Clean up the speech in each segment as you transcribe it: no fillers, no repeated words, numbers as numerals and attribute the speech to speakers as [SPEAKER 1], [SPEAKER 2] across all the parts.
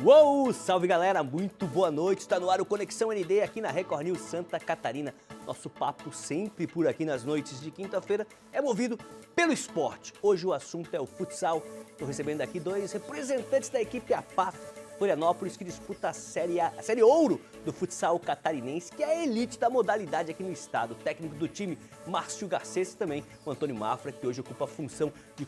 [SPEAKER 1] Uou! Salve galera, muito boa noite, está no ar o Conexão ND aqui na Record News Santa Catarina. Nosso papo sempre por aqui nas noites de quinta-feira é movido pelo esporte. Hoje o assunto é o futsal. Estou recebendo aqui dois representantes da equipe APAF Florianópolis que disputa a série Ouro do futsal catarinense, que é a elite da modalidade aqui no estado. O técnico do time, Márcio Garcês, e também o Antônio Mafra, que hoje ocupa a função de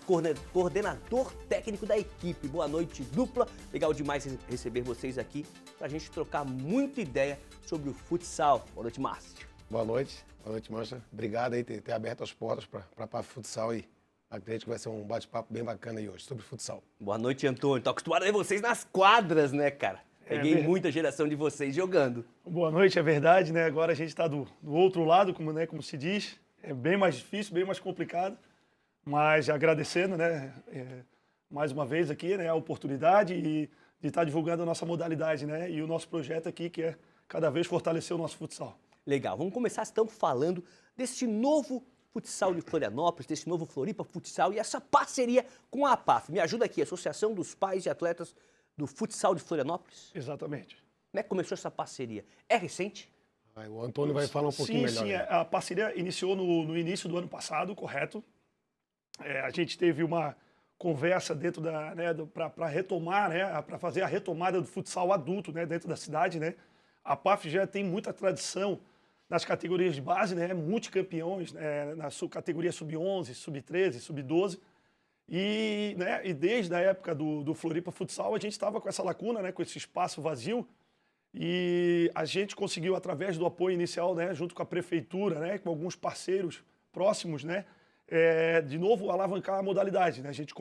[SPEAKER 1] coordenador técnico da equipe. Boa noite, dupla. Legal demais receber vocês aqui para a gente trocar muita ideia sobre o futsal. Boa noite, Márcio.
[SPEAKER 2] Boa noite, Mancha. Obrigado aí por ter aberto as portas para a APAF Futsal e acredito que vai ser um bate-papo bem bacana aí hoje sobre futsal.
[SPEAKER 1] Boa noite, Antônio. Tô acostumado a ver vocês nas quadras, né, cara? Peguei muita geração de vocês jogando.
[SPEAKER 3] Boa noite, é verdade, né? Agora a gente está do outro lado, como se diz. É bem mais difícil, bem mais complicado. Mas agradecendo, né, mais uma vez aqui, né, a oportunidade e de estar divulgando a nossa modalidade, né? E o nosso projeto aqui, que é cada vez fortalecer o nosso futsal.
[SPEAKER 1] Legal, vamos começar então falando desse novo futsal de Florianópolis, desse novo Floripa Futsal e essa parceria com a APAF. Me ajuda aqui, Associação dos Pais e Atletas do Futsal de Florianópolis.
[SPEAKER 3] Exatamente.
[SPEAKER 1] Como é que começou essa parceria? É recente?
[SPEAKER 2] O Antônio vai falar um pouquinho melhor.
[SPEAKER 3] Sim, a parceria iniciou no início do ano passado, correto? A gente teve uma conversa dentro da, né, para retomar, né, para fazer a retomada do futsal adulto, né, dentro da cidade, né? A APAF já tem muita tradição nas categorias de base, né, multicampeões, na categoria sub-11, sub-13, sub-12. E desde a época do Floripa Futsal, a gente estava com essa lacuna, né, com esse espaço vazio. E a gente conseguiu, através do apoio inicial, né, junto com a prefeitura, né, com alguns parceiros próximos, né, de novo alavancar a modalidade, né? A gente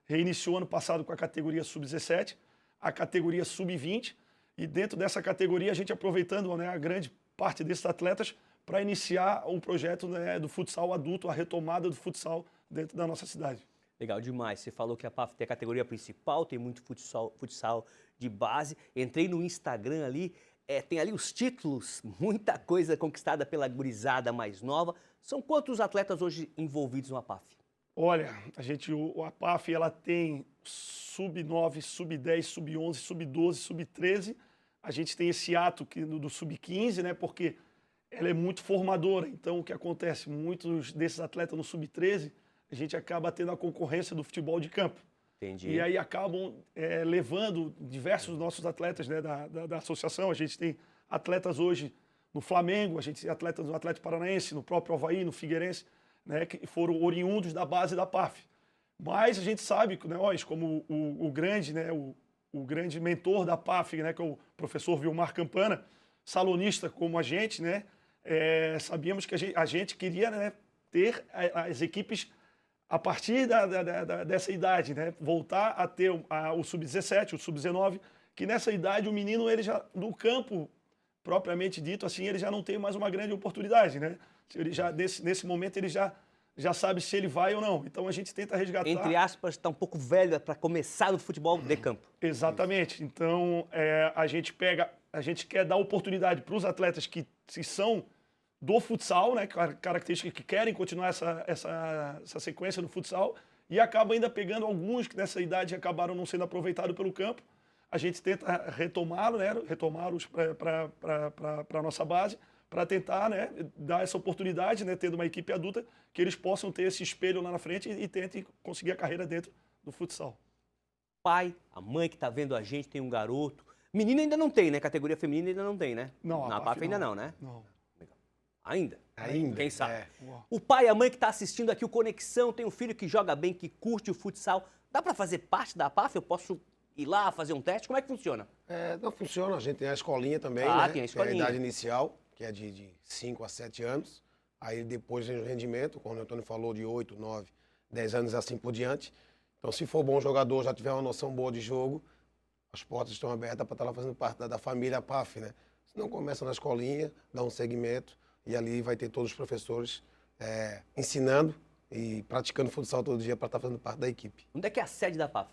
[SPEAKER 3] reiniciou ano passado com a categoria sub-17, a categoria sub-20. E dentro dessa categoria, a gente aproveitando, né, a grande parte desses atletas para iniciar um projeto, né, do futsal adulto, a retomada do futsal dentro da nossa cidade.
[SPEAKER 1] Legal demais. Você falou que a APAF tem a categoria principal, tem muito futsal de base. Entrei no Instagram ali, tem ali os títulos, muita coisa conquistada pela gurizada mais nova. São quantos atletas hoje envolvidos no APAF?
[SPEAKER 3] Olha, o APAF ela tem sub-9, sub-10, sub-11, sub-12, sub-13. A gente tem esse ato do sub-15, né, porque ela é muito formadora. Então, o que acontece? Muitos desses atletas no sub-13, a gente acaba tendo a concorrência do futebol de campo.
[SPEAKER 1] Entendi.
[SPEAKER 3] E aí acabam levando diversos dos nossos atletas, né, da associação. A gente tem atletas hoje no Flamengo, a gente tem atletas no Atlético Paranaense, no próprio Avaí, no Figueirense, né, que foram oriundos da base da APAF. Mas a gente sabe que nós, como o grande, né, o grande mentor da APAF, né, que é o professor Vilmar Campana, salonista como a gente, né, sabíamos que a gente queria, né, ter as equipes a partir dessa idade, né, voltar a ter o sub-17, o sub-19, que nessa idade o menino, ele já, no campo propriamente dito, assim, ele já não tem mais uma grande oportunidade, né? Ele já, nesse momento ele já sabe se ele vai ou não. Então a gente tenta resgatar.
[SPEAKER 1] Entre aspas, está um pouco velho para começar no futebol de campo.
[SPEAKER 3] Exatamente. Então a gente quer dar oportunidade para os atletas que são do futsal, né, características que querem continuar essa sequência no futsal, e acaba ainda pegando alguns que nessa idade acabaram não sendo aproveitados pelo campo. A gente tenta retomá-los, né, retomá-los para a nossa base, para tentar, né, dar essa oportunidade, né, tendo uma equipe adulta, que eles possam ter esse espelho lá na frente e tentem conseguir a carreira dentro do futsal.
[SPEAKER 1] Pai, a mãe que está vendo a gente tem um garoto. Menina ainda não tem, né? Categoria feminina ainda não tem, né?
[SPEAKER 3] Não,
[SPEAKER 1] na APAF ainda não, né?
[SPEAKER 3] Não.
[SPEAKER 1] Ainda? Quem sabe? O pai e a mãe que está assistindo aqui o Conexão, tem um filho que joga bem, que curte o futsal. Dá para fazer parte da APAF? Eu posso ir lá fazer um teste? Como é que funciona?
[SPEAKER 2] Não funciona, a gente tem a escolinha também,
[SPEAKER 1] né?
[SPEAKER 2] Tem
[SPEAKER 1] a escolinha.
[SPEAKER 2] Tem a idade inicial, que é de 5 a 7 anos. Aí depois vem o rendimento, como o Antônio falou, de 8, 9, 10 anos e assim por diante. Então, se for bom jogador, já tiver uma noção boa de jogo, as portas estão abertas para estar lá fazendo parte da família APAF, né? Se não, começa na escolinha, dá um segmento, e ali vai ter todos os professores ensinando e praticando futsal todo dia para estar fazendo parte da equipe.
[SPEAKER 1] Onde é que é a sede da APAF?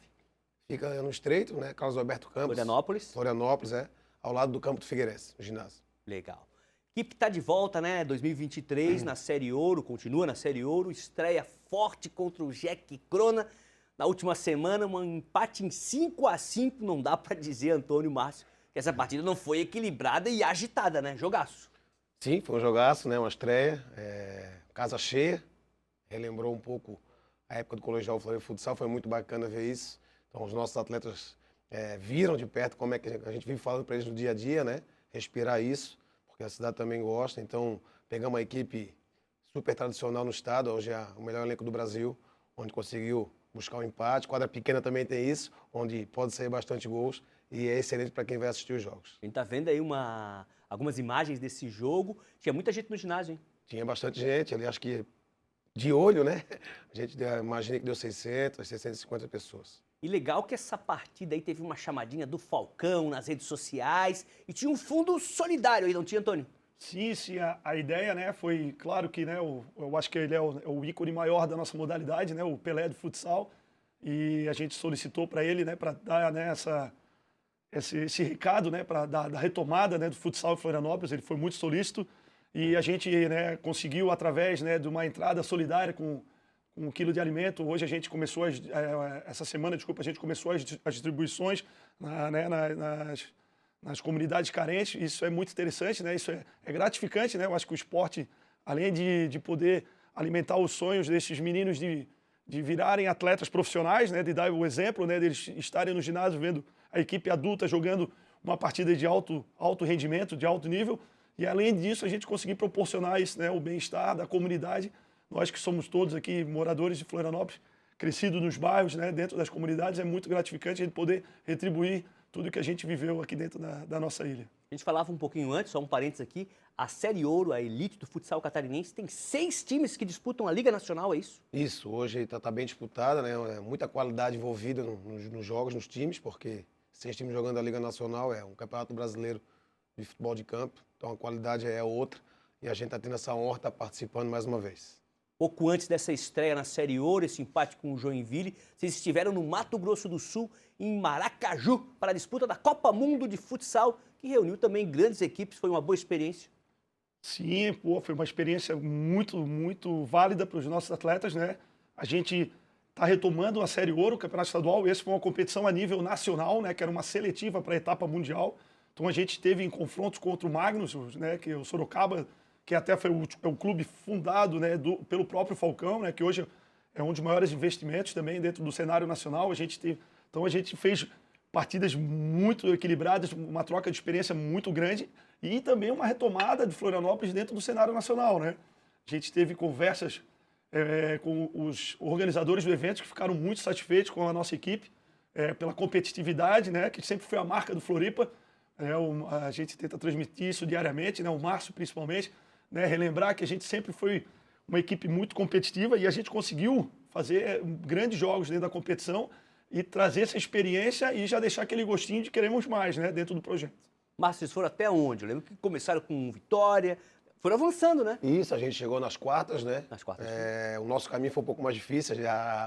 [SPEAKER 2] Fica no Estreito, né? Carlos Alberto Campos.
[SPEAKER 1] Florianópolis,
[SPEAKER 2] ao lado do campo do Figueirense, no ginásio.
[SPEAKER 1] Legal. A equipe está de volta, né? 2023, na Série Ouro, continua na Série Ouro, estreia forte contra o Jack Crona. Na última semana, um empate em 5-5, não dá para dizer, Antônio Márcio, que essa partida não foi equilibrada e agitada, né? Jogaço.
[SPEAKER 2] Sim, foi um jogaço, né? Uma estreia, casa cheia, relembrou um pouco a época do Colegial Floresta Futsal, foi muito bacana ver isso. Então, os nossos atletas viram de perto como é que a gente vive falando para eles no dia a dia, né? Respirar isso, porque a cidade também gosta. Então, pegamos uma equipe super tradicional no estado, hoje é o melhor elenco do Brasil, onde conseguiu buscar um empate. Quadra pequena também tem isso, onde pode sair bastante gols e é excelente para quem vai assistir os jogos.
[SPEAKER 1] A gente tá vendo aí algumas imagens desse jogo. Tinha muita gente no ginásio, hein?
[SPEAKER 2] Tinha bastante gente ali, acho que de olho, né? A gente imagina que deu 600, 650 pessoas.
[SPEAKER 1] E legal que essa partida aí teve uma chamadinha do Falcão nas redes sociais e tinha um fundo solidário aí, não tinha, Antônio?
[SPEAKER 3] Sim, a ideia, né, foi, claro que, né, eu acho que ele é o ícone maior da nossa modalidade, né, o Pelé do futsal, e a gente solicitou para ele, né, para dar, né, esse recado, né, para da retomada, né, do futsal em Florianópolis. Ele foi muito solícito e a gente, né, conseguiu através, né, de uma entrada solidária com 1 quilo de alimento. Hoje a gente começou essa semana, desculpa, a gente começou as distribuições nas comunidades carentes. Isso é muito interessante, né? Isso é gratificante, né? Eu acho que o esporte, além de poder alimentar os sonhos desses meninos de virarem atletas profissionais, né? De dar o exemplo, né? De eles estarem no ginásio vendo a equipe adulta jogando uma partida de alto rendimento, de alto nível, e além disso a gente conseguir proporcionar isso, né? O bem-estar da comunidade. Nós que somos todos aqui moradores de Florianópolis, crescidos nos bairros, né? Dentro das comunidades, é muito gratificante a gente poder retribuir tudo que a gente viveu aqui dentro da nossa ilha.
[SPEAKER 1] A gente falava um pouquinho antes, só um parênteses aqui, a Série Ouro, a elite do futsal catarinense, tem 6 times que disputam a Liga Nacional, é isso?
[SPEAKER 2] Isso, hoje está bem disputada, né? Muita qualidade envolvida nos jogos, nos times, porque 6 times jogando a Liga Nacional é um campeonato brasileiro de futebol de campo, então a qualidade é outra e a gente está tendo essa honra de estar participando mais uma vez.
[SPEAKER 1] Pouco antes dessa estreia na Série Ouro, esse empate com o Joinville, vocês estiveram no Mato Grosso do Sul, em Maracaju, para a disputa da Copa Mundo de Futsal, que reuniu também grandes equipes, foi uma boa experiência.
[SPEAKER 3] Sim, pô, foi uma experiência muito válida para os nossos atletas, né? A gente está retomando a Série Ouro, o Campeonato Estadual. Esse foi uma competição a nível nacional, né? Que era uma seletiva para a etapa mundial. Então a gente teve em confrontos contra o Magnus, né? Que é o Sorocaba, que até foi o clube fundado, né? Pelo próprio Falcão, né? Que hoje é um dos maiores investimentos também dentro do cenário nacional. Então a gente fez partidas muito equilibradas, uma troca de experiência muito grande e também uma retomada de Florianópolis dentro do cenário nacional, né? A gente teve conversas com os organizadores do evento que ficaram muito satisfeitos com a nossa equipe, pela competitividade, né? Que sempre foi a marca do Floripa. A gente tenta transmitir isso diariamente, né? O Márcio principalmente, né? Relembrar que a gente sempre foi uma equipe muito competitiva e a gente conseguiu fazer grandes jogos dentro da competição e trazer essa experiência e já deixar aquele gostinho de queremos mais, né, dentro do projeto.
[SPEAKER 1] Mas vocês foram até onde? Eu lembro que começaram com vitória, foram avançando, né?
[SPEAKER 2] Isso, a gente chegou nas quartas, né?
[SPEAKER 1] Nas quartas.
[SPEAKER 2] O nosso caminho foi um pouco mais difícil,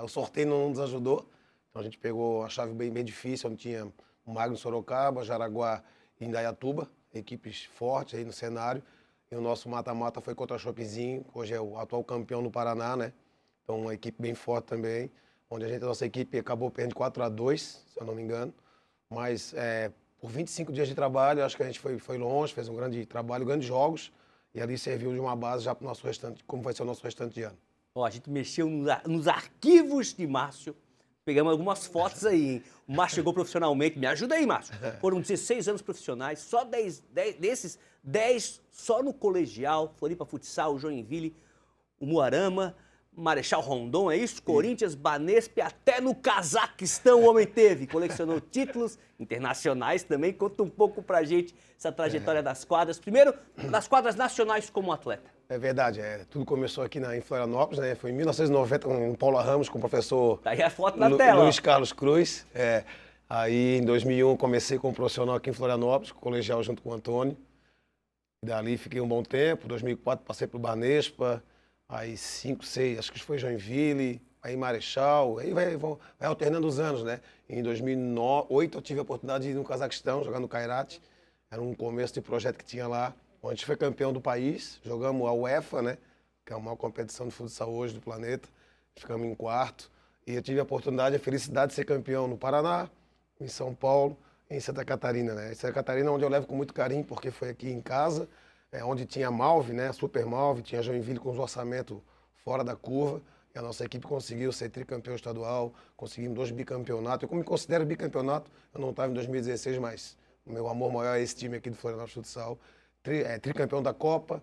[SPEAKER 2] o sorteio não nos ajudou. Então a gente pegou a chave bem difícil, onde tinha o Magno Sorocaba, Jaraguá e Indaiatuba, equipes fortes aí no cenário. E o nosso mata-mata foi contra a Shoppingzinho, que hoje é o atual campeão no Paraná, né? Então uma equipe bem forte também, onde a nossa equipe acabou perdendo 4-2, se eu não me engano. Mas por 25 dias de trabalho, acho que a gente foi longe, fez um grande trabalho, grandes jogos, e ali serviu de uma base já para o nosso restante, como vai ser o nosso restante de ano.
[SPEAKER 1] Ó, a gente mexeu nos arquivos de Márcio, pegamos algumas fotos aí, hein? O Márcio chegou profissionalmente, me ajuda aí, Márcio. Foram 16 anos profissionais, só 10 desses, 10 só no colegial, Floripa Futsal, Joinville, o Umuarama, Marechal Rondon, é isso? Corinthians, Banespa, até no Cazaquistão o homem teve. Colecionou títulos internacionais também. Conta um pouco pra gente essa trajetória das quadras. Primeiro, das quadras nacionais como atleta.
[SPEAKER 2] É verdade, tudo começou aqui em Florianópolis, né? Foi em 1990 com o Paula Ramos, com o professor
[SPEAKER 1] Tá aí a foto na tela.
[SPEAKER 2] Luiz Carlos Cruz. Aí em 2001 comecei como profissional aqui em Florianópolis, colegial junto com o Antônio. E dali fiquei um bom tempo, 2004 passei para o Banespa. Aí 5, 6, acho que foi Joinville, aí Marechal, aí vai alternando os anos, né? Em 2008 eu tive a oportunidade de ir no Cazaquistão, jogar no Kairat. Era um começo de projeto que tinha lá, onde a gente foi campeão do país. Jogamos a UEFA, né? Que é a maior competição de futsal hoje do planeta. Ficamos em quarto. E eu tive a oportunidade, a felicidade de ser campeão no Paraná, em São Paulo, em Santa Catarina, né? Em Santa Catarina, onde eu levo com muito carinho, porque foi aqui em casa, onde tinha a Malve, né? A Super Malve, tinha a Joinville com os orçamentos fora da curva. E a nossa equipe conseguiu ser tricampeão estadual, conseguimos 2 bicampeonatos. Eu, como me considero bicampeonato, eu não estava em 2016, mas o meu amor maior é esse time aqui do Florianópolis Futsal. Tricampeão da Copa,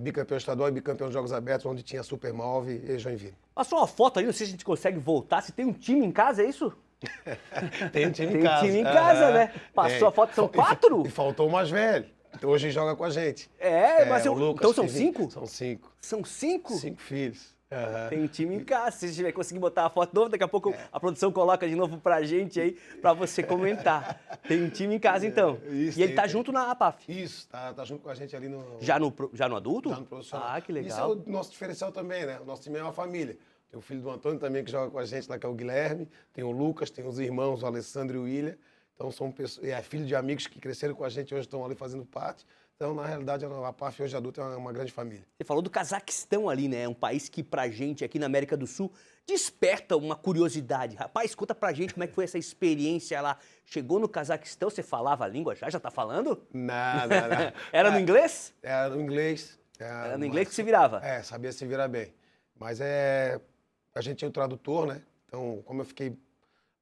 [SPEAKER 2] bicampeão estadual e bicampeão de Jogos Abertos, onde tinha a Super Malve e Joinville.
[SPEAKER 1] Passou uma foto aí, não sei se a gente consegue voltar. Se tem um time em casa, é isso?
[SPEAKER 2] Tem um time
[SPEAKER 1] Tem
[SPEAKER 2] em casa.
[SPEAKER 1] time em casa, né? Passou a foto, são 4?
[SPEAKER 2] E faltou o mais velho. Então hoje joga com a gente.
[SPEAKER 1] Mas
[SPEAKER 2] o Lucas,
[SPEAKER 1] então são
[SPEAKER 2] tem
[SPEAKER 1] 5?
[SPEAKER 2] São 5.
[SPEAKER 1] São 5?
[SPEAKER 2] 5 filhos. Aham.
[SPEAKER 1] Tem um time em casa. Se a gente vai conseguir botar a foto nova, daqui a pouco a produção coloca de novo pra gente aí, pra você comentar. Tem um time em casa, então.
[SPEAKER 2] Isso,
[SPEAKER 1] E ele tá
[SPEAKER 2] tem.
[SPEAKER 1] junto na APAF.
[SPEAKER 2] Isso, tá junto com a gente ali no...
[SPEAKER 1] Já no adulto?
[SPEAKER 2] Já no profissional.
[SPEAKER 1] Ah, que
[SPEAKER 2] Isso é
[SPEAKER 1] legal.
[SPEAKER 2] o nosso diferencial também, né? O nosso time é uma família. Tem o filho do Antônio também que joga com a gente lá, que é o Guilherme. Tem o Lucas, tem os irmãos, o Alessandro e o William. Então são pessoas, filho de amigos que cresceram com a gente, hoje estão ali fazendo parte. Então, na realidade, a APAF hoje adulta é uma grande família.
[SPEAKER 1] Você falou do Cazaquistão ali, né? É um país que pra gente aqui na América do Sul desperta uma curiosidade. Rapaz, conta pra gente como é que foi essa experiência lá. Chegou no Cazaquistão, você falava a língua já? Já tá falando?
[SPEAKER 2] Nada.
[SPEAKER 1] Era no inglês?
[SPEAKER 2] Era no inglês.
[SPEAKER 1] Era no inglês que se virava?
[SPEAKER 2] Sabia se virar bem. Mas a gente tinha o tradutor, né? Então, como eu fiquei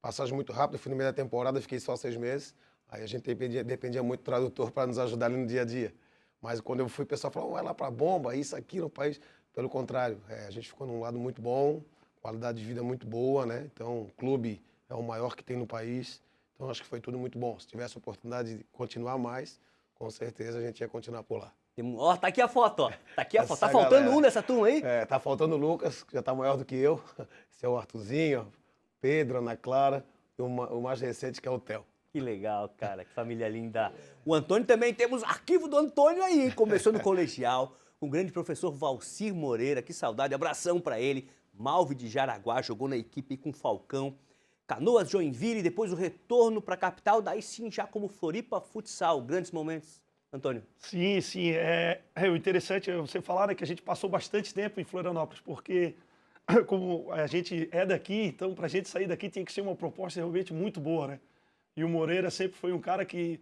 [SPEAKER 2] passagem muito rápida, eu fui no meio da temporada, fiquei só 6 meses. Aí a gente dependia muito do tradutor para nos ajudar ali no dia a dia. Mas quando eu fui, o pessoal falou, vai lá para bomba, isso aqui no país. Pelo contrário, a gente ficou num lado muito bom, qualidade de vida muito boa, né? Então, o clube é o maior que tem no país. Então, acho que foi tudo muito bom. Se tivesse a oportunidade de continuar mais, com certeza a gente ia continuar por lá.
[SPEAKER 1] Ó, tá aqui a foto, ó. Tá aqui a foto. Tá
[SPEAKER 2] Essa
[SPEAKER 1] faltando
[SPEAKER 2] galera.
[SPEAKER 1] um nessa turma aí?
[SPEAKER 2] Tá faltando o Lucas, que já tá maior do que eu. Esse é o Arthurzinho, Pedro, Ana Clara e o mais recente, que é o Theo.
[SPEAKER 1] Que legal, cara, que família linda. O Antônio também, temos arquivo do Antônio aí, hein? Começou no colegial, com o grande professor Valcir Moreira, que saudade, abração pra ele. Malve de Jaraguá, jogou na equipe com Falcão. Canoas, Joinville, depois o retorno pra capital, daí sim já como Floripa Futsal. Grandes momentos, Antônio.
[SPEAKER 3] Sim, sim. O interessante é você falar, né, que a gente passou bastante tempo em Florianópolis, porque como a gente é daqui, então para a gente sair daqui tinha que ser uma proposta realmente muito boa, né? E o Moreira sempre foi um cara que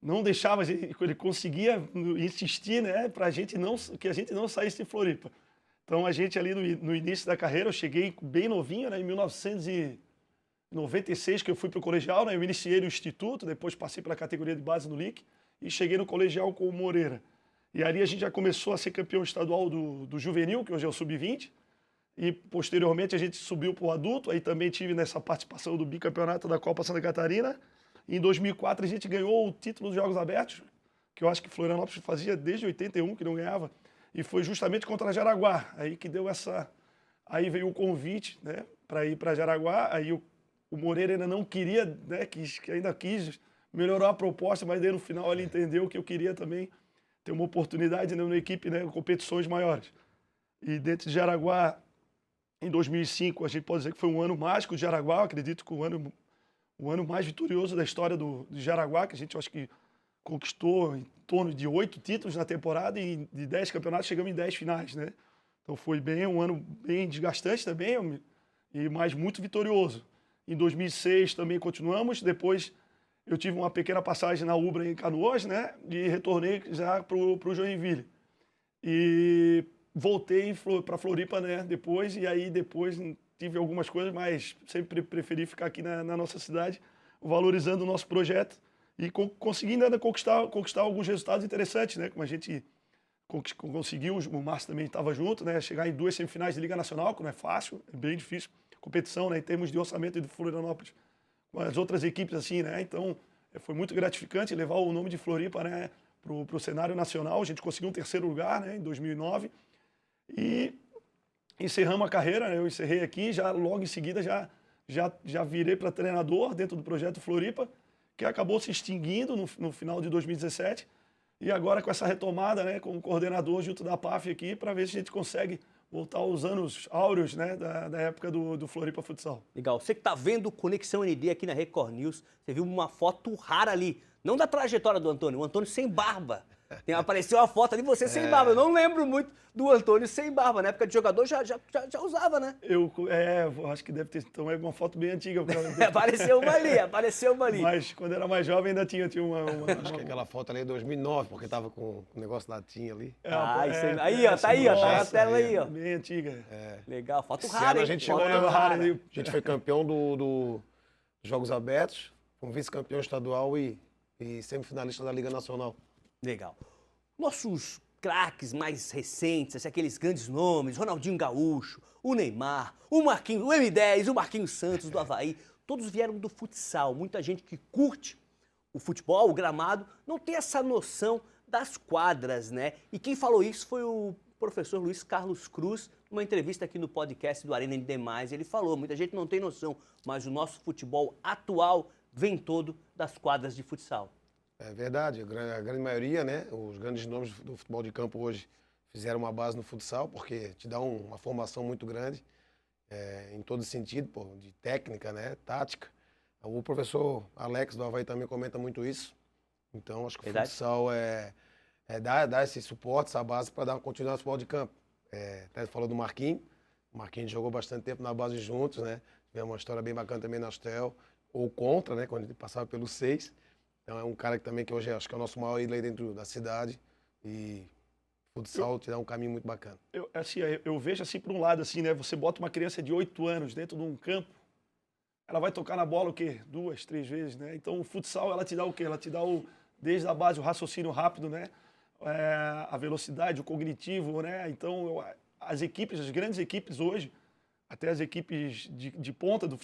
[SPEAKER 3] não deixava, ele conseguia insistir, né, que a gente não saísse de Floripa. Então a gente ali no início da carreira, eu cheguei bem novinho, né, em 1996 que eu fui para o colegial, né, eu iniciei no instituto, depois passei pela categoria de base no LIC e cheguei no colegial com o Moreira. E ali a gente já começou a ser campeão estadual do juvenil, que hoje é o sub-20, e posteriormente a gente subiu para o adulto, aí também tive nessa participação do bicampeonato da Copa Santa Catarina. Em 2004 a gente ganhou o título dos Jogos Abertos, que eu acho que Florianópolis fazia desde 81 que não ganhava, e foi justamente contra Jaraguá, aí que deu aí veio o convite, né, para ir para Jaraguá, aí o Moreira ainda não queria, né, que ainda quis melhorar a proposta, mas daí no final ele entendeu que eu queria também ter uma oportunidade, né, na equipe, né, competições maiores. E dentro de Jaraguá, em 2005, a gente pode dizer que foi um ano mágico de Jaraguá, eu acredito que o ano mais vitorioso da história de Jaraguá, que a gente acho que conquistou em torno de 8 títulos na temporada e de 10 campeonatos chegamos em 10 finais, né? Então foi um ano bem desgastante também, mas muito vitorioso. Em 2006 também continuamos, depois eu tive uma pequena passagem na Ubra em Canoas, né? E retornei já para o Joinville. E voltei para Floripa, né, depois, e aí depois tive algumas coisas, mas sempre preferi ficar aqui na nossa cidade, valorizando o nosso projeto e conseguindo ainda conquistar alguns resultados interessantes, né, como a gente conseguiu, o Márcio também estava junto, né, chegar em 2 semifinais de Liga Nacional, que não é fácil, é bem difícil, competição, né, em termos de orçamento de Florianópolis, com as outras equipes assim, né, então foi muito gratificante levar o nome de Floripa, né, para o cenário nacional. A gente conseguiu um 3º lugar, né, em 2009, e encerramos a carreira, né? Eu encerrei aqui, já logo em seguida já virei para treinador dentro do projeto Floripa, que acabou se extinguindo no final de 2017, e agora com essa retomada, né, como coordenador junto da PAF aqui, para ver se a gente consegue voltar aos anos áureos, né, da época do Floripa Futsal.
[SPEAKER 1] Legal. Você que tá vendo Conexão ND aqui na Record News, você viu uma foto rara ali, não da trajetória do Antônio, o Antônio sem barba. Apareceu uma foto ali, você sem barba. Eu não lembro muito do Antônio sem barba. Na época de jogador já usava, né?
[SPEAKER 3] Eu acho que deve ter. Então é uma foto bem antiga.
[SPEAKER 1] Apareceu uma ali.
[SPEAKER 3] Mas quando era mais jovem ainda tinha uma.
[SPEAKER 2] Acho que aquela foto ali é 2009, porque tava com o negócio da tinha ali.
[SPEAKER 1] Aí, ó, tá aí, ó. Tá na tela aí, ó.
[SPEAKER 3] Bem antiga.
[SPEAKER 1] Legal, foto
[SPEAKER 2] Esse
[SPEAKER 1] rara,
[SPEAKER 2] ano
[SPEAKER 1] hein?
[SPEAKER 2] a gente chegou
[SPEAKER 1] Foto rara.
[SPEAKER 2] a gente foi campeão dos Jogos Abertos, um vice-campeão estadual e semifinalista da Liga Nacional.
[SPEAKER 1] Legal. Nossos craques mais recentes, assim, aqueles grandes nomes, Ronaldinho Gaúcho, o Neymar, o Marquinhos, o M10, o Marquinhos Santos do Avaí, todos vieram do futsal. Muita gente que curte o futebol, o gramado, não tem essa noção das quadras, né? E quem falou isso foi o professor Luiz Carlos Cruz, numa entrevista aqui no podcast do Arena de Mais. Ele falou, muita gente não tem noção, mas o nosso futebol atual vem todo das quadras de futsal.
[SPEAKER 2] É verdade, a grande maioria, né? Os grandes nomes do futebol de campo hoje fizeram uma base no futsal, porque te dá uma formação muito grande, em todo sentido, pô, de técnica, né? Tática. O professor Alex do Avaí também comenta muito isso. Então, acho que o futsal dar esse suporte, essa base para dar uma continuidade no futebol de campo. Até falou do Marquinhos. O Marquinhos jogou bastante tempo na base juntos, né? Tivemos uma história bem bacana também na Astel, ou contra, né? Quando ele passava pelo 6. Então é um cara que também, que hoje acho que é o nosso maior ídolo aí dentro da cidade. E futsal te dá um caminho muito bacana.
[SPEAKER 3] Eu vejo assim, por um lado, assim, né? Você bota uma criança de 8 anos dentro de um campo, ela vai tocar na bola o quê? 2, 3 vezes, né? Então o futsal, ela te dá o quê? Ela te dá, desde a base, o raciocínio rápido, né? A velocidade, o cognitivo, né? Então as grandes equipes hoje, até as equipes de ponta do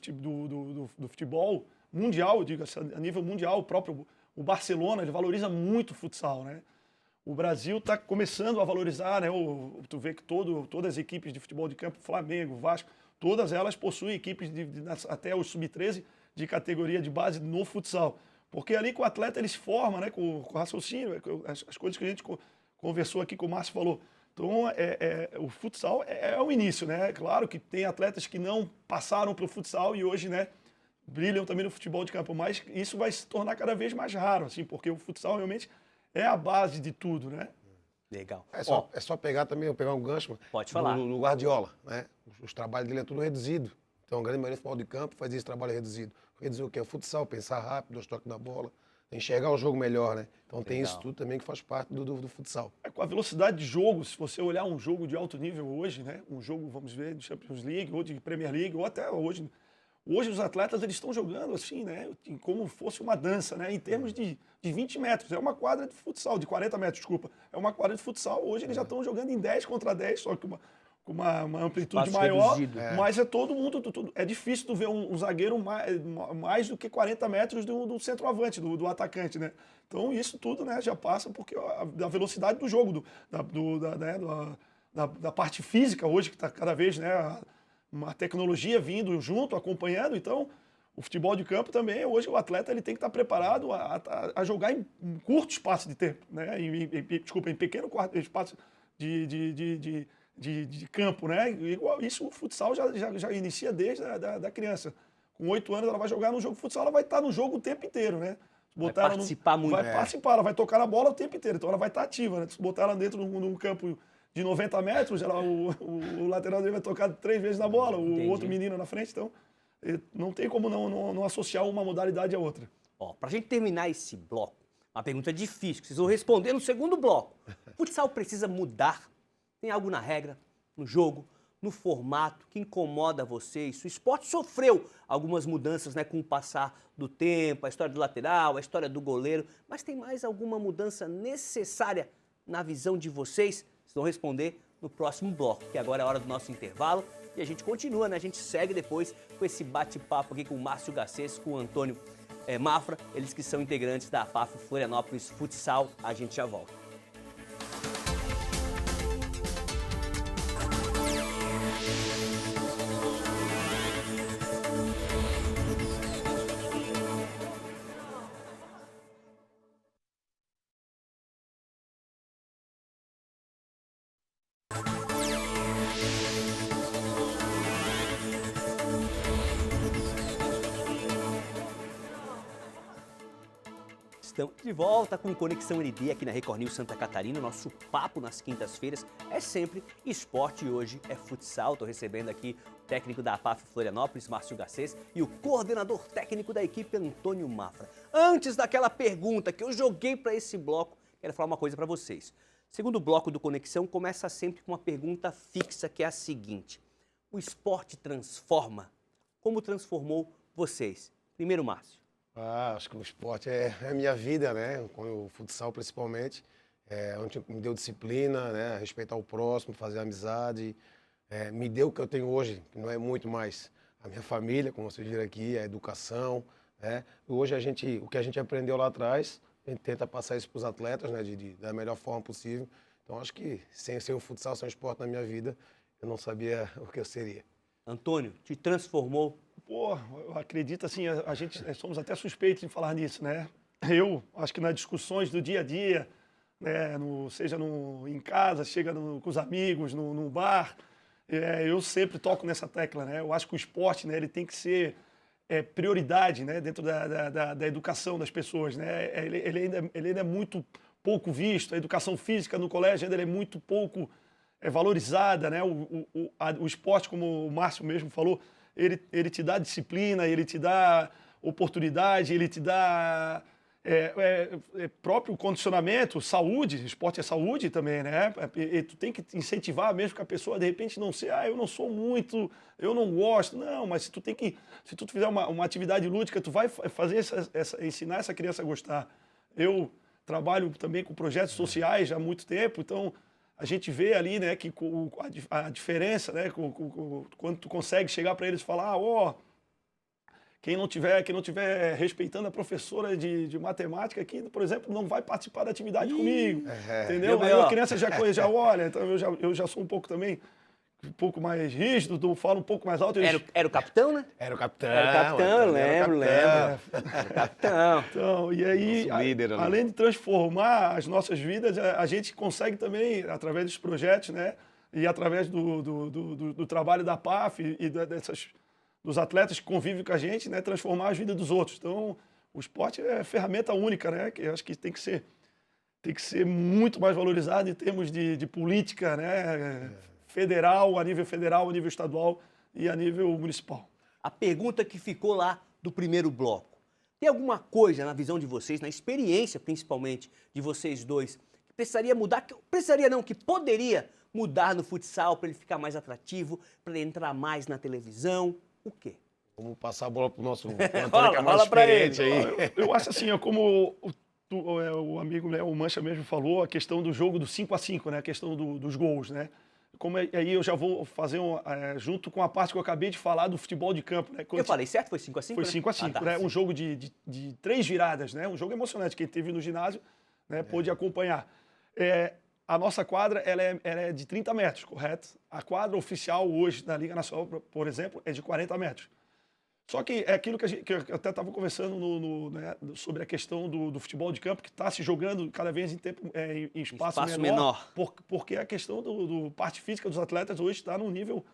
[SPEAKER 3] futebol mundial, eu digo assim, a nível mundial, o Barcelona, ele valoriza muito o futsal, né? O Brasil está começando a valorizar, né? Tu vê que todas as equipes de futebol de campo, Flamengo, Vasco, todas elas possuem equipes até os sub-13 de categoria de base no futsal. Porque ali com o atleta ele se forma, né? Com o raciocínio, as coisas que a gente conversou aqui, que o Márcio falou. Então, o futsal é o início, né? Claro que tem atletas que não passaram para o futsal e hoje, né, brilham também no futebol de campo, mas isso vai se tornar cada vez mais raro, assim, porque o futsal realmente é a base de tudo, né?
[SPEAKER 1] Legal.
[SPEAKER 2] É só pegar também, pegar um gancho.
[SPEAKER 1] Pode falar.
[SPEAKER 2] Do Guardiola, né? Os trabalhos dele é tudo reduzido. Então, a grande maioria do futebol de campo faz esse trabalho reduzido. Reduzir o quê? O futsal, pensar rápido, os toques da bola, enxergar o jogo melhor, né? Então tem isso tudo também que faz parte do futsal.
[SPEAKER 3] Com a velocidade de jogo, se você olhar um jogo de alto nível hoje, né? Um jogo, vamos ver, de Champions League, ou de Premier League, ou até hoje. Hoje os atletas eles estão jogando assim, né? Como fosse uma dança, né? Em termos de 20 metros. É uma quadra de futsal, de 40 metros, desculpa. É uma quadra de futsal. Hoje eles já estão jogando em 10 contra 10, só que com uma amplitude maior. Mas é todo mundo. É difícil tu ver um zagueiro mais do que 40 metros do centroavante, do atacante, né? Então isso tudo, né, já passa porque da velocidade do jogo, da parte física hoje, que está cada vez, né? Uma tecnologia vindo junto, acompanhando. Então, o futebol de campo também, hoje o atleta ele tem que estar preparado a jogar em curto espaço de tempo, né? Em pequeno espaço de campo, né? Igual isso, o futsal já inicia desde da criança. Com 8 anos ela vai jogar no jogo de futsal, ela vai estar no jogo o tempo inteiro, né?
[SPEAKER 1] Vai participar muito.
[SPEAKER 3] Vai participar, ela vai tocar na bola o tempo inteiro, então ela vai estar ativa, né? Se botar ela dentro de um campo de 90 metros, o lateral dele vai tocar 3 vezes na bola, o outro menino na frente, então não tem como não associar uma modalidade à outra.
[SPEAKER 1] Ó, pra gente terminar esse bloco, uma pergunta difícil, que vocês vão responder no segundo bloco. O futsal precisa mudar? Tem algo na regra, no jogo, no formato que incomoda vocês? O esporte sofreu algumas mudanças, né, com o passar do tempo, a história do lateral, a história do goleiro, mas tem mais alguma mudança necessária na visão de vocês? Vocês vão responder no próximo bloco, que agora é a hora do nosso intervalo. E a gente continua, né? A gente segue depois com esse bate-papo aqui com o Márcio Garcês, com o Antônio Mafra, eles que são integrantes da APAF Florianópolis Futsal. A gente já volta. Estamos de volta com Conexão ND aqui na Record News Santa Catarina. Nosso papo nas quintas-feiras é sempre esporte e hoje é futsal. Estou recebendo aqui o técnico da APAF Florianópolis, Márcio Garcês, e o coordenador técnico da equipe, Antônio Mafra. Antes daquela pergunta que eu joguei para esse bloco, quero falar uma coisa para vocês. O segundo bloco do Conexão começa sempre com uma pergunta fixa, que é a seguinte: o esporte transforma? Como transformou vocês? Primeiro, Márcio.
[SPEAKER 2] Acho que o esporte é a minha vida, né? Com o futsal principalmente, onde me deu disciplina, né? Respeitar o próximo, fazer amizade, me deu o que eu tenho hoje, que não é muito mais a minha família, como vocês viram aqui, a educação, né? Hoje o que a gente aprendeu lá atrás, a gente tenta passar isso para os atletas, né? Da melhor forma possível. Então acho que sem ser o futsal, sem o esporte na minha vida, eu não sabia o que eu seria.
[SPEAKER 1] Antônio, te transformou?
[SPEAKER 3] Pô, eu acredito assim, a gente somos até suspeitos em falar nisso, né? Eu acho que nas discussões do dia a dia, né, seja em casa, com os amigos, no bar, eu sempre toco nessa tecla, né? Eu acho que o esporte, né, ele tem que ser prioridade, né, dentro da educação das pessoas, né? Ele ainda é muito pouco visto, a educação física no colégio ainda é muito pouco valorizada, né? O esporte, como o Márcio mesmo falou, ele te dá disciplina, ele te dá oportunidade, ele te dá próprio condicionamento, saúde. Esporte é saúde também, né? E tu tem que incentivar mesmo que a pessoa, de repente, não ser, eu não sou muito, eu não gosto. Não, mas se tu fizer uma atividade lúdica, tu vai fazer ensinar essa criança a gostar. Eu trabalho também com projetos sociais já há muito tempo, então a gente vê ali, né, que a diferença, né, quando tu consegue chegar para eles e falar, quem não tiver respeitando a professora de matemática aqui, por exemplo, não vai participar da atividade comigo, entendeu? Aí a criança já olha, então eu já sou um pouco mais rígido, falo um pouco mais alto.
[SPEAKER 1] Era o capitão, né?
[SPEAKER 2] Era o capitão.
[SPEAKER 1] Era o capitão, lembro. Era o capitão.
[SPEAKER 3] Então, e aí,
[SPEAKER 2] líder,
[SPEAKER 3] além de transformar as nossas vidas, a gente consegue também, através dos projetos, né? E através do trabalho da PAF e dos atletas que convivem com a gente, né? Transformar as vidas dos outros. Então, o esporte é ferramenta única, né? Que eu acho que tem que ser muito mais valorizado em termos de política, né? Federal, a nível estadual e a nível municipal.
[SPEAKER 1] A pergunta que ficou lá do primeiro bloco: tem alguma coisa na visão de vocês, na experiência principalmente de vocês dois, que precisaria mudar, que poderia mudar no futsal para ele ficar mais atrativo, para ele entrar mais na televisão? O quê?
[SPEAKER 2] Vamos passar a bola para o nosso
[SPEAKER 1] Fala para ele.
[SPEAKER 3] Aí. Eu acho assim, como o amigo, né, o Mancha mesmo falou, a questão do jogo do 5-5, né, a questão dos gols, né? Aí eu já vou fazer junto com a parte que eu acabei de falar do futebol de campo, né?
[SPEAKER 1] Eu falei certo? Foi 5-5?
[SPEAKER 3] Foi 5-5, né? Um jogo de 3 viradas, né? Um jogo emocionante. Quem teve no ginásio, né, pôde acompanhar. A nossa quadra ela é de 30 metros, correto? A quadra oficial hoje da Liga Nacional, por exemplo, é de 40 metros. Só que é aquilo que eu até estava conversando né, sobre a questão do futebol de campo, que está se jogando cada vez em espaço menor. Porque a questão do parte física dos atletas hoje está num nível...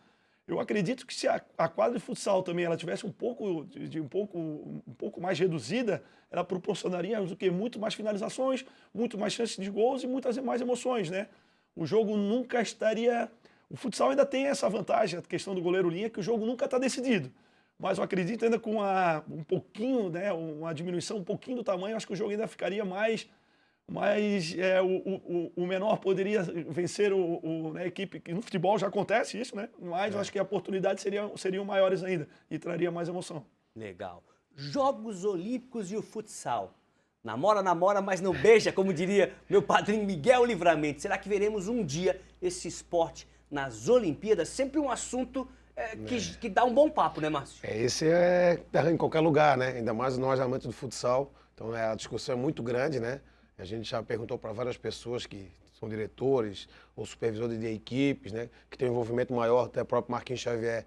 [SPEAKER 3] Eu acredito que se a quadra de futsal também ela tivesse um pouco mais reduzida, ela proporcionaria muito mais finalizações, muito mais chances de gols e muitas mais emoções, né? O jogo nunca estaria... O futsal ainda tem essa vantagem, a questão do goleiro-linha, que o jogo nunca está decidido. Mas eu acredito ainda com um pouquinho, né, uma diminuição um pouquinho do tamanho, acho que o jogo ainda ficaria mais o menor poderia vencer né, a equipe. No futebol já acontece isso, né? Mas eu acho que as oportunidades seriam maiores ainda e traria mais emoção.
[SPEAKER 1] Legal. Jogos Olímpicos e o futsal. Namora, mas não beija, como diria meu padrinho Miguel Livramento. Será que veremos um dia esse esporte nas Olimpíadas? Sempre um assunto que dá um bom papo, né, Márcio?
[SPEAKER 2] Esse em qualquer lugar, né? Ainda mais nós, amantes do futsal. Então a discussão é muito grande, né? A gente já perguntou para várias pessoas que são diretores ou supervisores de equipes, né? Que tem um envolvimento maior, até o próprio Marquinhos Xavier,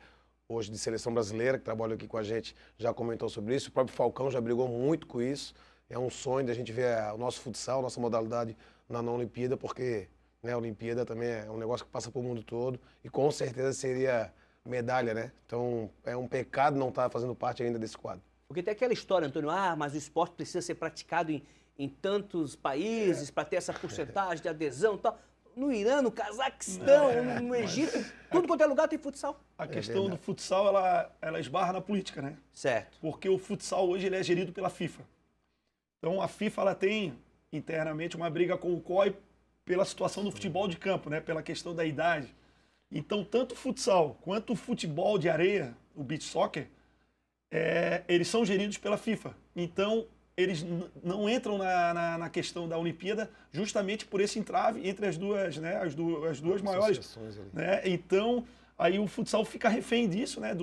[SPEAKER 2] hoje de seleção brasileira, que trabalha aqui com a gente, já comentou sobre isso. O próprio Falcão já brigou muito com isso. É um sonho da gente ver o nosso futsal, nossa modalidade na Olimpíada, porque, né, a Olimpíada também é um negócio que passa para o mundo todo e com certeza seria medalha, né? Então é um pecado não estar fazendo parte ainda desse quadro.
[SPEAKER 1] Porque tem aquela história, Antônio, mas o esporte precisa ser praticado em tantos países para ter essa porcentagem de adesão e tal. No Irã, no Cazaquistão, no Egito, tudo quanto é lugar tem futsal.
[SPEAKER 3] A questão do futsal, ela esbarra na política, né?
[SPEAKER 1] Certo.
[SPEAKER 3] Porque o futsal hoje ele é gerido pela FIFA. Então a FIFA ela tem internamente uma briga com o COI pela situação do futebol de campo, né? Pela questão da idade. Então tanto o futsal quanto o futebol de areia, o beach soccer, eles são geridos pela FIFA. Então eles não entram na questão da Olimpíada justamente por esse entrave entre as duas, né? As duas maiores. Né? Então aí o futsal fica refém disso, né?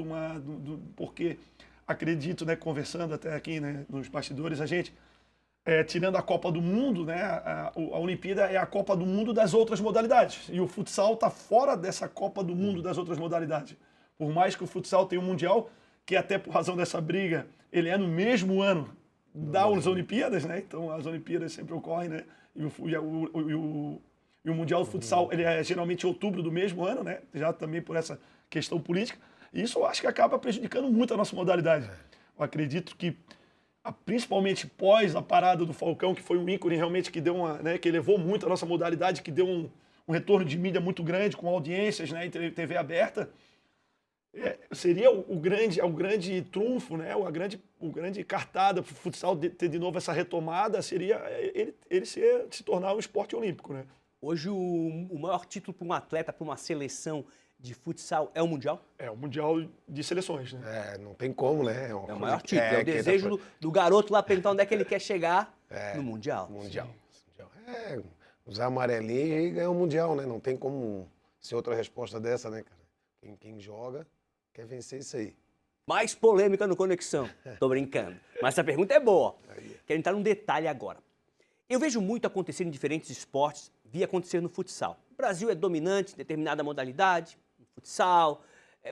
[SPEAKER 3] Porque acredito, né? Conversando até aqui, né? Nos bastidores, a gente tirando a Copa do Mundo, né? A Olimpíada é a Copa do Mundo das outras modalidades. E o futsal está fora dessa Copa do Mundo das outras modalidades. Por mais que o futsal tenha um Mundial, que até por razão dessa briga, ele é no mesmo ano das Olimpíadas, né? Então as Olimpíadas sempre ocorrem, né? E o Mundial do Futsal, ele é geralmente em outubro do mesmo ano, né? Já também por essa questão política. E isso eu acho que acaba prejudicando muito a nossa modalidade. Eu acredito que principalmente pós a parada do Falcão, que foi um ícone realmente que deu que elevou muito a nossa modalidade, que deu um retorno de mídia muito grande, com audiências, né, em TV aberta, seria o grande trunfo, né, o grande cartada para o futsal ter de novo essa retomada, seria ele se tornar um esporte olímpico, né?
[SPEAKER 1] Hoje o maior título para um atleta, para uma seleção de futsal é o Mundial?
[SPEAKER 3] É o Mundial de seleções, né?
[SPEAKER 2] Não tem como, né?
[SPEAKER 1] É o maior título, é o desejo do garoto lá perguntar onde é que ele quer chegar no Mundial.
[SPEAKER 2] Mundial. Usar amarelinho e ganhar o Mundial, né? Não tem como ser outra resposta dessa, né, cara? Quem joga quer vencer isso aí.
[SPEAKER 1] Mais polêmica no Conexão. Tô brincando. Mas essa pergunta é boa. Quero entrar num detalhe agora. Eu vejo muito acontecer em diferentes esportes, vi acontecer no futsal. O Brasil é dominante em determinada modalidade, no futsal,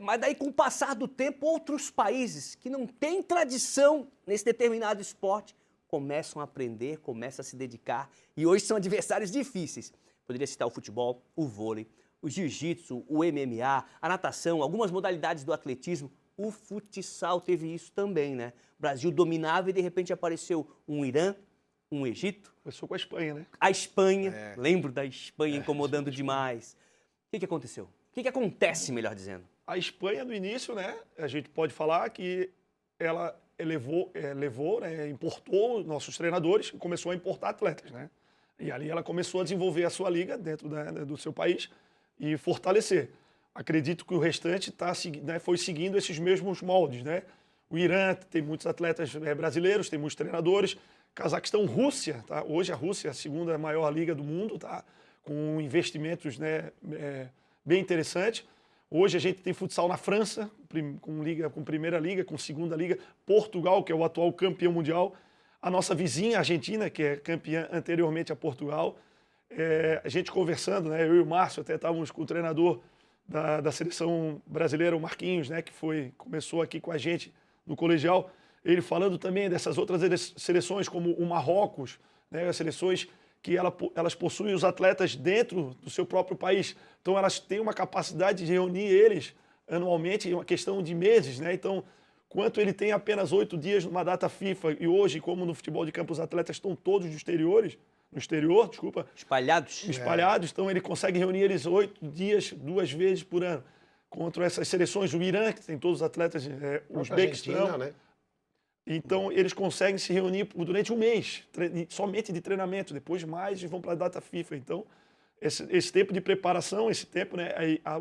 [SPEAKER 1] mas daí com o passar do tempo, outros países que não têm tradição nesse determinado esporte começam a aprender, começam a se dedicar e hoje são adversários difíceis. Poderia citar o futebol, o vôlei, o jiu-jitsu, o MMA, a natação, algumas modalidades do atletismo. O futsal teve isso também, né? O Brasil dominava e de repente apareceu um Irã, um Egito.
[SPEAKER 3] Começou com a Espanha, né?
[SPEAKER 1] A Espanha, lembro da Espanha incomodando demais. O que aconteceu? O que acontece, melhor dizendo?
[SPEAKER 3] A Espanha, no início, né, a gente pode falar que ela importou nossos treinadores e começou a importar atletas, né? E ali ela começou a desenvolver a sua liga dentro do seu país e fortalecer. Acredito que o restante foi seguindo esses mesmos moldes, né? O Irã tem muitos atletas brasileiros, tem muitos treinadores. Cazaquistão, Rússia, tá? Hoje a Rússia é a segunda maior liga do mundo, tá? Com investimentos, né, bem interessantes. Hoje a gente tem futsal na França, com primeira liga, com segunda liga. Portugal, que é o atual campeão mundial. A nossa vizinha, a Argentina, que é campeã anteriormente a Portugal. A gente conversando, né, eu e o Márcio até estávamos com o treinador da seleção brasileira, o Marquinhos, né, que começou aqui com a gente no colegial. Ele falando também dessas outras seleções, como o Marrocos, né, as seleções que elas possuem os atletas dentro do seu próprio país. Então, elas têm uma capacidade de reunir eles anualmente em uma questão de meses, né? Então, quanto ele tem apenas 8 dias numa data FIFA e hoje, como no futebol de campo, os atletas estão todos no exterior, desculpa. Espalhados, então ele consegue reunir eles 8 dias, 2 vezes por ano. Contra essas seleções, o Irã, que tem todos os atletas, os Uzbequistão,
[SPEAKER 2] né?
[SPEAKER 3] Então, eles conseguem se reunir durante um mês, somente de treinamento. Depois, mais, eles vão para a data FIFA. Então, esse tempo de preparação, esse tempo, né,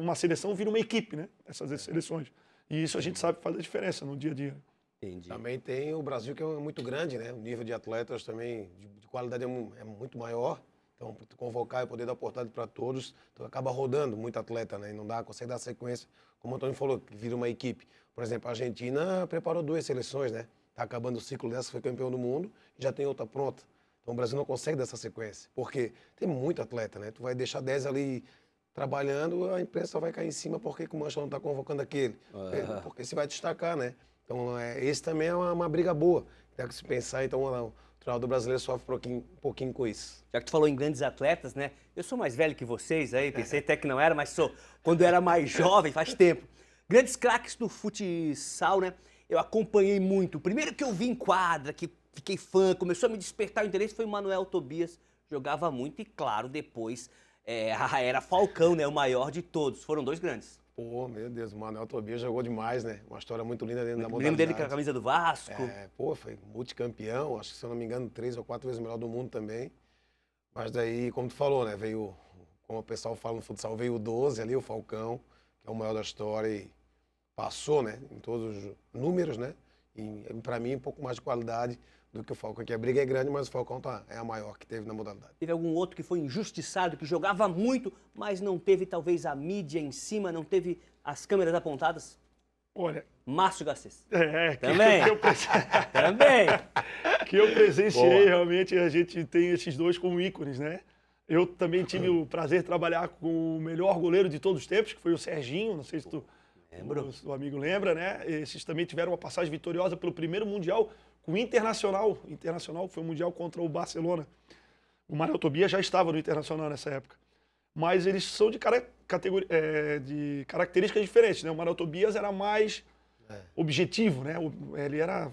[SPEAKER 3] uma seleção vira uma equipe, né? Essas seleções. E isso a gente sabe que faz a diferença no dia a dia.
[SPEAKER 1] Entendi.
[SPEAKER 2] Também tem o Brasil, que é muito grande, né? O nível de atletas também, de qualidade é muito maior. Então, convocar e poder dar oportunidade para todos, então acaba rodando muito atleta, né? E não consegue dar sequência. Como o Antônio falou, que vira uma equipe. Por exemplo, a Argentina preparou 2 seleções, né? Está acabando o ciclo dessa, foi campeão do mundo, e já tem outra pronta. Então o Brasil não consegue dessa sequência. Porque tem muito atleta, né? Tu vai deixar 10 ali trabalhando, a imprensa vai cair em cima porque o Mancha não está convocando aquele. Porque se vai destacar, né? Então esse também é uma briga boa. Tem que se pensar, então o treinador brasileiro sofre um pouquinho com isso.
[SPEAKER 1] Já que tu falou em grandes atletas, né? Eu sou mais velho que vocês aí, pensei até que não era, mas sou. Quando eu era mais jovem, faz tempo. Grandes craques do futsal, né? Eu acompanhei muito. O primeiro que eu vi em quadra, que fiquei fã, começou a me despertar o interesse, foi o Manuel Tobias. Jogava muito e, claro, depois era Falcão, né? O maior de todos. Foram dois grandes.
[SPEAKER 2] Pô, meu Deus, o Manuel Tobias jogou demais, né? Uma história muito linda dentro da
[SPEAKER 1] Me
[SPEAKER 2] modalidade.
[SPEAKER 1] lembro dele com a camisa do Vasco.
[SPEAKER 2] Pô, foi multicampeão, acho que se eu não me engano, 3 ou 4 vezes o melhor do mundo também. Mas daí, como tu falou, né? Veio, como o pessoal fala no futsal, veio o 12 ali, o Falcão, que é o maior da história e passou, né? Em todos os números, né? E pra mim, um pouco mais de qualidade do que o Falcão, que a briga é grande, mas o Falcão é a maior que teve na modalidade.
[SPEAKER 1] Teve algum outro que foi injustiçado, que jogava muito, mas não teve talvez a mídia em cima, não teve as câmeras apontadas?
[SPEAKER 3] Olha,
[SPEAKER 1] Márcio Garcês.
[SPEAKER 3] também.
[SPEAKER 1] Também.
[SPEAKER 3] Que eu presenciei,
[SPEAKER 2] Boa.
[SPEAKER 3] realmente, a gente tem esses dois como ícones, né? Eu também tive o prazer de trabalhar com o melhor goleiro de todos os tempos, que foi o Serginho, não sei se o amigo lembra, né? Esses também tiveram uma passagem vitoriosa pelo primeiro Mundial com o Internacional. Internacional foi um Mundial contra o Barcelona. O Manuel Tobias já estava no Internacional nessa época. Mas eles são de características diferentes, né? O Manuel Tobias era mais objetivo, né? Ele era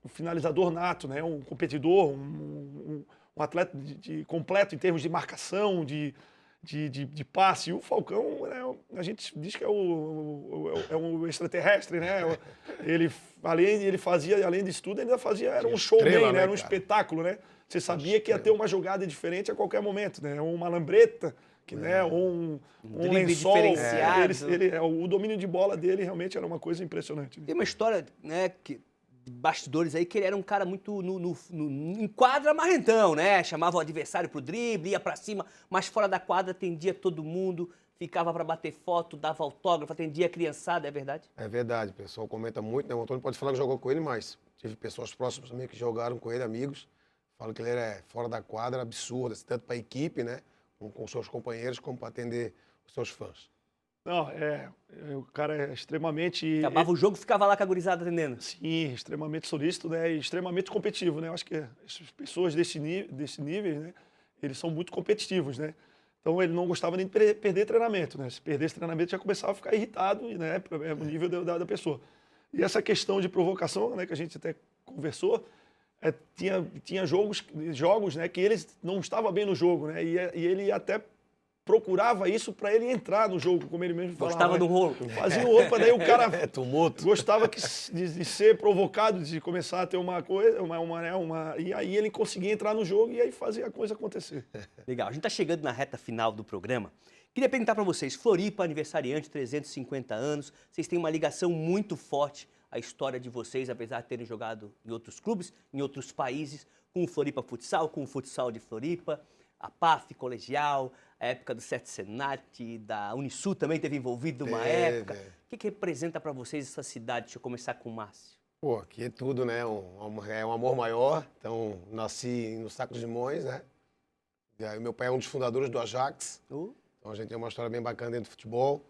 [SPEAKER 3] um finalizador nato, né? Um competidor, um atleta completo em termos de marcação, de passe. E o Falcão, né, a gente diz que é um extraterrestre, né? Ele fazia, além disso tudo, ainda fazia, era um showman,
[SPEAKER 2] Estrela,
[SPEAKER 3] né?
[SPEAKER 2] né,
[SPEAKER 3] Era um
[SPEAKER 2] cara?
[SPEAKER 3] espetáculo, né? Você sabia que ia ter uma jogada diferente a qualquer momento, né? Uma lambreta, né? Ou um
[SPEAKER 1] drible
[SPEAKER 3] lençol.
[SPEAKER 1] diferenciado.
[SPEAKER 3] O domínio de bola dele realmente era uma coisa impressionante.
[SPEAKER 1] Tem uma história, né, de bastidores aí, que ele era um cara muito em quadra marrentão, né? Chamava o adversário pro drible, ia pra cima, mas fora da quadra atendia todo mundo, ficava pra bater foto, dava autógrafo, atendia a criançada, é verdade?
[SPEAKER 2] É verdade, o pessoal comenta muito, né? O Antônio pode falar que jogou com ele, mas tive pessoas próximas também que jogaram com ele, amigos. Falam que ele era fora da quadra, absurdo, assim, tanto para a equipe, né? Com seus companheiros, como para atender os seus fãs.
[SPEAKER 3] Não, o cara é extremamente...
[SPEAKER 1] Acabava o jogo, ficava lá com a gurizada atendendo.
[SPEAKER 3] Sim, extremamente solícito, né? E extremamente competitivo, né? Eu acho que as pessoas desse nível, né? Eles são muito competitivos, né? Então ele não gostava nem de perder treinamento, né? Se perdesse treinamento já começava a ficar irritado, né? É o nível da pessoa. E essa questão de provocação, né? Que a gente até conversou, tinha jogos, né? Que ele não estava bem no jogo, né? E ele até procurava isso para ele entrar no jogo, como ele mesmo falava.
[SPEAKER 1] Gostava do rolo.
[SPEAKER 3] Fazia o opa, daí o cara
[SPEAKER 2] tumulto.
[SPEAKER 3] gostava de ser provocado, de começar a ter uma coisa, e aí ele conseguia entrar no jogo e aí fazia a coisa acontecer.
[SPEAKER 1] Legal, a gente está chegando na reta final do programa. Queria perguntar para vocês, Floripa, aniversariante, 350 anos, vocês têm uma ligação muito forte à história de vocês, apesar de terem jogado em outros clubes, em outros países, com o Floripa Futsal, com o futsal de Floripa, a PAF, colegial, a época do Sete Senat, da Unisul também teve envolvido numa época. O que representa para vocês essa cidade? Deixa eu começar com o Márcio.
[SPEAKER 2] Pô, aqui é tudo, né? É um amor maior. Então, nasci no Saco de Limões, né? E aí, meu pai é um dos fundadores do Ajax. Então, a gente tem uma história bem bacana dentro do futebol.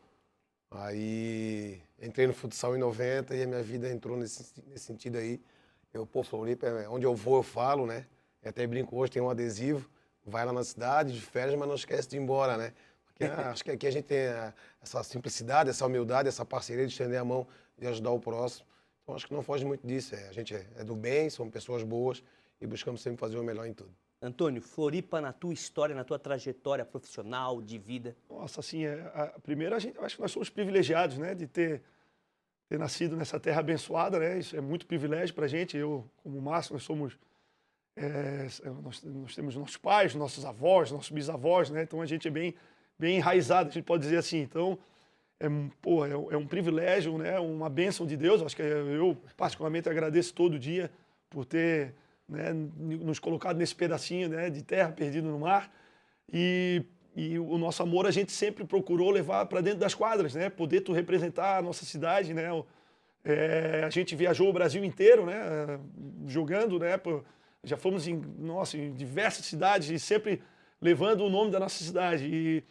[SPEAKER 2] Aí, entrei no futsal em 90 e a minha vida entrou nesse sentido aí. Floripa, onde eu vou, eu falo, né? Eu até brinco hoje, tem um adesivo. Vai lá na cidade, de férias, mas não esquece de ir embora, né? Porque acho que aqui a gente tem essa simplicidade, essa humildade, essa parceria de estender a mão, de ajudar o próximo. Então, acho que não foge muito disso. A gente é do bem, somos pessoas boas e buscamos sempre fazer o melhor em tudo.
[SPEAKER 1] Antônio, Floripa, na tua história, na tua trajetória profissional, de vida?
[SPEAKER 3] Nossa, assim, primeiro, acho que nós somos privilegiados, né? De ter nascido nessa terra abençoada, né? Isso é muito privilégio para a gente. Eu, como Márcio, nós somos... nós temos nossos pais, nossos avós, nossos bisavós, né? Então a gente é bem enraizado, a gente pode dizer assim. Então, é um privilégio, né? Uma bênção de Deus. Acho que eu particularmente agradeço todo dia por ter, né, nos colocado nesse pedacinho, né, de terra perdido no mar. E o nosso amor a gente sempre procurou levar para dentro das quadras, né? Poder representar a nossa cidade, né? A gente viajou o Brasil inteiro, né? Jogando, né? Já fomos em diversas cidades e sempre levando o nome da nossa cidade. E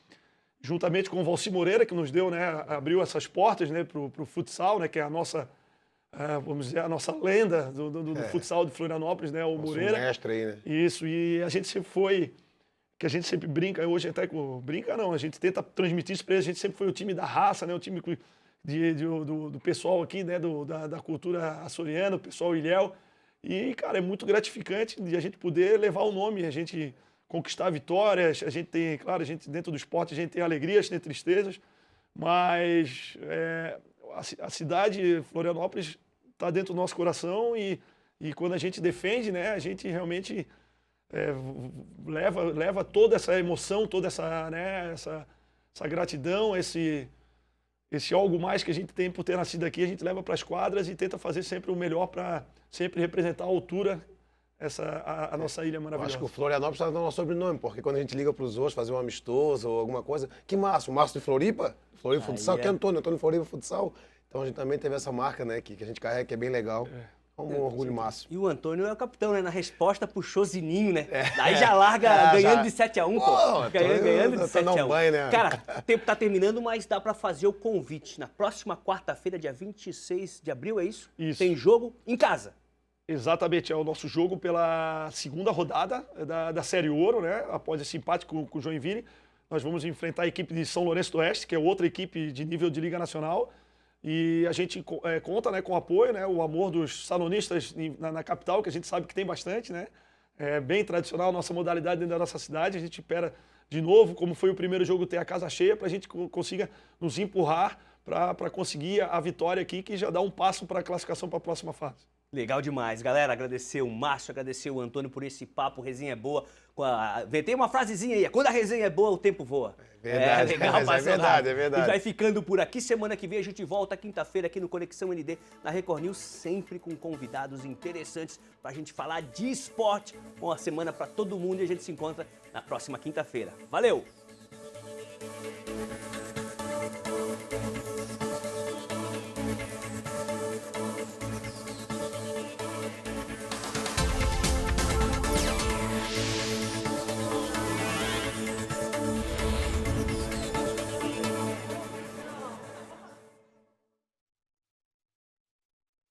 [SPEAKER 3] juntamente com o Valci Moreira, que nos deu, né, abriu essas portas, né, para o futsal, né, que é a nossa, vamos dizer, a nossa lenda do futsal de Florianópolis, né, o
[SPEAKER 2] Nosso
[SPEAKER 3] Moreira.
[SPEAKER 2] mestre aí, né?
[SPEAKER 3] Isso, e a gente sempre foi, que a gente sempre brinca, hoje até brinca não, a gente tenta transmitir isso para eles, a gente sempre foi o time da raça, né, o time do pessoal aqui, né, da cultura açoriana, o pessoal ilhéu, E, cara, é muito gratificante de a gente poder levar o nome, a gente conquistar vitórias. A gente tem, claro, a gente dentro do esporte, a gente tem alegrias, tem tristezas, mas a cidade, Florianópolis, está dentro do nosso coração e quando a gente defende, né, a gente realmente leva toda essa emoção, toda essa, né, essa gratidão, esse algo mais que a gente tem por ter nascido aqui, a gente leva para as quadras e tenta fazer sempre o melhor para sempre representar a altura, a nossa ilha
[SPEAKER 2] Eu
[SPEAKER 3] maravilhosa.
[SPEAKER 2] acho que o Florianópolis está dando nosso sobrenome, porque quando a gente liga para os outros, fazer um amistoso ou alguma coisa, que massa, o Márcio de Floripa, Floripa Futsal, que é Antônio Floripa Futsal. Então a gente também teve essa marca, né, que a gente carrega, que é bem legal. É um orgulho máximo.
[SPEAKER 1] E o Antônio é o capitão, né? Na resposta puxou Zininho, né? Daí já larga ganhando de 7-1, pô. Ganhando de 7-1.
[SPEAKER 2] Banho, né?
[SPEAKER 1] Cara, o tempo tá terminando, mas dá pra fazer o convite. Na próxima quarta-feira, dia 26 de abril, é isso?
[SPEAKER 3] Isso.
[SPEAKER 1] Tem jogo em casa.
[SPEAKER 3] Exatamente, é o nosso jogo pela segunda rodada da Série Ouro, né? Após esse empate com o Joinville. Nós vamos enfrentar a equipe de São Lourenço do Oeste, que é outra equipe de nível de Liga Nacional. E a gente conta, né, com o apoio, né, o amor dos salonistas na capital, que a gente sabe que tem bastante, né? É bem tradicional a nossa modalidade dentro da nossa cidade. A gente espera de novo, como foi o primeiro jogo, ter a casa cheia para a gente consiga nos empurrar para conseguir a vitória aqui, que já dá um passo para a classificação para a próxima fase.
[SPEAKER 1] Legal demais, galera. Agradecer o Márcio, agradecer o Antônio por esse papo, resenha é boa. Tem uma frasezinha aí, quando a resenha é boa, o tempo voa.
[SPEAKER 2] Verdade,
[SPEAKER 1] legal,
[SPEAKER 2] mas é verdade, é verdade.
[SPEAKER 1] E vai ficando por aqui. Semana que vem a gente volta quinta-feira aqui no Conexão ND, na Record News, sempre com convidados interessantes pra gente falar de esporte. Boa semana pra todo mundo e a gente se encontra na próxima quinta-feira. Valeu!